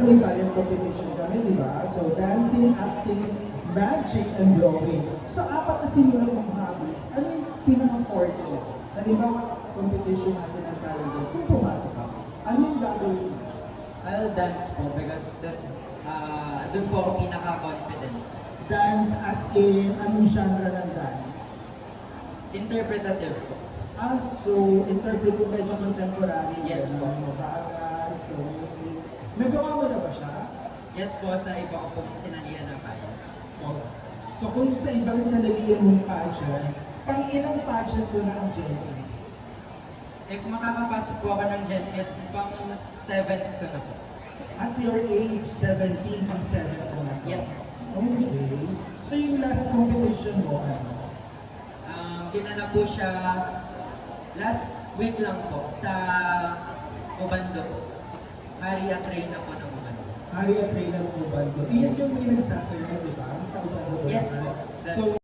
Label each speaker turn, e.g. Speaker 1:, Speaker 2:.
Speaker 1: may talent competition kami, di ba? So, dancing, acting, magic, and drawing. So, apat na sinulat mong hobbies. Ano yung pinaka-forte mo? Halimbawa, competition natin ng talent. Kung pumasok ka, ano yung gagawin mo?
Speaker 2: I'll dance po because that's, doon po ako pinaka-confident.
Speaker 1: Dance as in, anong genre ng dance?
Speaker 2: Interpretative po.
Speaker 1: So, interpretive medyo contemporary.
Speaker 2: Yes po.
Speaker 1: Mabagas, slow music. Nagawa mo na ba siya?
Speaker 2: Yes po, sa iba ko pong sinalihan ng pageants.
Speaker 1: Oh. So, kung sa ibang sanalian mong pageant, pang ilang pageant mo na ang Gentlest?
Speaker 2: Eh kung makakapasok po ako ng Gentlest, pang 7th ko na po.
Speaker 1: At your age, 17 pang 7 mo na to?
Speaker 2: Yes po.
Speaker 1: Okay. So, yung last competition mo, ano?
Speaker 2: Ginanap po siya last week lang po sa Obando po. Maria Treyna po ng Obando.
Speaker 1: Maria Treyna ng Ubando. Iyan yung may nagsasayaw, di ba? Sa Ubando.
Speaker 2: Yes po.
Speaker 1: So,